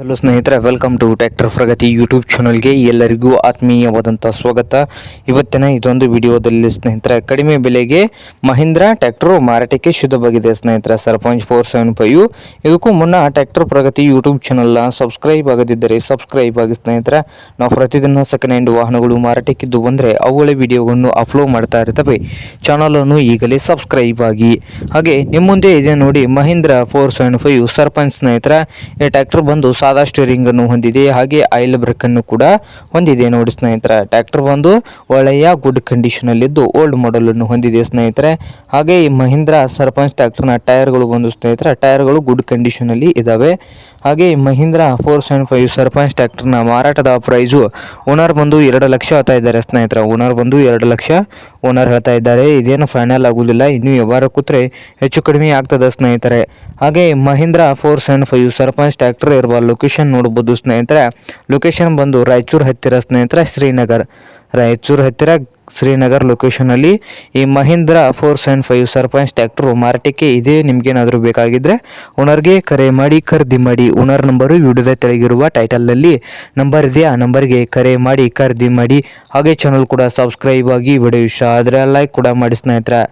Hello ಸ್ನೇಹಿತರೆ, welcome to tractor Pragati YouTube ಚಾನಲ್ಗೆ ಎಲ್ಲರಿಗೂ ಆತ್ಮೀಯವಾದಂಥ ಸ್ವಾಗತ. ಇವತ್ತಿನ ಇದೊಂದು ವಿಡಿಯೋದಲ್ಲಿ ಸ್ನೇಹಿತರೆ, ಕಡಿಮೆ ಬೆಲೆಗೆ ಮಹೀಂದ್ರಾ ಟ್ರ್ಯಾಕ್ಟರ್ ಮಾರಾಟಕ್ಕೆ ಶುದ್ಧವಾಗಿದೆ ಸ್ನೇಹಿತರೆ. ಸರ್ಪಂಚ್ 475 ಇದಕ್ಕೂ ಮುನ್ನ ಟ್ರ್ಯಾಕ್ಟರ್ ಪ್ರಗತಿ ಯೂಟ್ಯೂಬ್ ಚಾನಲ್ನ ಸಬ್ಸ್ಕ್ರೈಬ್ ಆಗದಿದ್ದರೆ ಸಬ್ಸ್ಕ್ರೈಬ್ ಆಗಿ ಸ್ನೇಹಿತರೆ. ನಾವು ಪ್ರತಿದಿನ ಸೆಕೆಂಡ್ ಹ್ಯಾಂಡ್ ವಾಹನಗಳು ಮಾರಾಟಕ್ಕಿದ್ದು ಬಂದರೆ ಅವುಗಳ ವಿಡಿಯೋವನ್ನು ಅಪ್ಲೋಡ್ ಮಾಡ್ತಾ ಇರ್ತವೆ. ಚಾನಲನ್ನು ಈಗಲೇ ಸಬ್ಸ್ಕ್ರೈಬ್ ಆಗಿ. ಹಾಗೆ ನಿಮ್ಮ ಮುಂದೆ ಇದೆ ನೋಡಿ ಮಹೀಂದ್ರಾ 475 ಸರ್ಪಂಚ್ ಸ್ನೇಹಿತರೆ. ಈ ಟ್ರ್ಯಾಕ್ಟರ್ ಬಂದು ಸಾದಾ ಸ್ಟೀರಿಂಗ್ ಅನ್ನು ಹೊಂದಿದೆ, ಹಾಗೆ ಆಯಿಲ್ ಬ್ರೇಕ್ ಅನ್ನು ಕೂಡ ಹೊಂದಿದೆ ನೋಡಿ ಸ್ನೇಹಿತರೆ. ಟ್ರ್ಯಾಕ್ಟರ್ ಬಂದು ಒಳ್ಳೆಯ ಗುಡ್ ಕಂಡೀಷನ್ ಅಲ್ಲಿದ್ದು ಓಲ್ಡ್ ಮಾಡೆಲ್ ಅನ್ನು ಹೊಂದಿದೆ ಸ್ನೇಹಿತರೆ. ಹಾಗೆ ಈ ಮಹೀಂದ್ರಾ ಸರ್ಪಂಚ್ ಟ್ರ್ಯಾಕ್ಟರ್ನ ಟೈರ್ಗಳು ಬಂದು ಸ್ನೇಹಿತರೆ, ಟೈರ್ಗಳು ಗುಡ್ ಕಂಡೀಷನ್ ಅಲ್ಲಿ ಇದಾವೆ. ಹಾಗೆ ಈ ಮಹೀಂದ್ರಾ 475 ಸರ್ಪಂಚ್ ಟ್ರ್ಯಾಕ್ಟರ್ನ ಮಾರಾಟದ ಪ್ರೈಸು ಓನರ್ ಬಂದು 2 ಲಕ್ಷ ಹೇಳ್ತಾ ಇದ್ದಾರೆ ಸ್ನೇಹಿತರೆ. ಓನರ್ ಬಂದು 2 ಲಕ್ಷ ಓನರ್ ಹೇಳ್ತಾ ಇದ್ದಾರೆ. ಇದೇನು ಫೈನಲ್ ಆಗುವುದಿಲ್ಲ, ಇನ್ನು ವ್ಯವಹಾರ ಕೂತ್ರೆ ಹೆಚ್ಚು ಕಡಿಮೆ ಆಗ್ತದೆ ಸ್ನೇಹಿತರೆ. ಹಾಗೆ ಮಹೀಂದ್ರಾ 475 ಸರ್ಪಂಚ್ ಟ್ರ್ಯಾಕ್ಟರ್ ಇರುವ ಲೊಕೇಶನ್ ನೋಡಬಹುದು ಸ್ನೇಹಿತರೆ. ಲೊಕೇಶನ್ ಬಂದು ರಾಯಚೂರು ಹತ್ತಿರ ಸ್ನೇಹಿತರೆ, ರಾಯಚೂರು ಹತ್ತಿರ ಶ್ರೀನಗರ್ ಲೊಕೇಶನ್ ಅಲ್ಲಿ ಈ ಮಹೀಂದ್ರಾ 475 ಸರ್ಪಂಚ್ ಟ್ರ್ಯಾಕ್ಟರ್ ಮಾರಾಟಕ್ಕೆ ಇದೆ. ನಿಮ್ಗೇನಾದರೂ ಬೇಕಾಗಿದ್ರೆ ಓನರ್ಗೆ ಕರೆ ಮಾಡಿ ಖರೀದಿ ಮಾಡಿ. ಓನರ್ ನಂಬರು ವಿಡಿಯೋದ ತೆಳಗಿರುವ ಟೈಟಲ್ನಲ್ಲಿ ನಂಬರ್ ಇದೆ, ಆ ನಂಬರ್ಗೆ ಕರೆ ಮಾಡಿ ಖರೀದಿ ಮಾಡಿ. ಹಾಗೆ ಚಾನಲ್ ಕೂಡ ಸಬ್ಸ್ಕ್ರೈಬ್ ಆಗಿ. ವಿಡಿಯೋ ಇಷ್ಟ ಆದರೆ ಲೈಕ್ ಕೂಡ ಮಾಡಿ ಸ್ನೇಹಿತರೆ.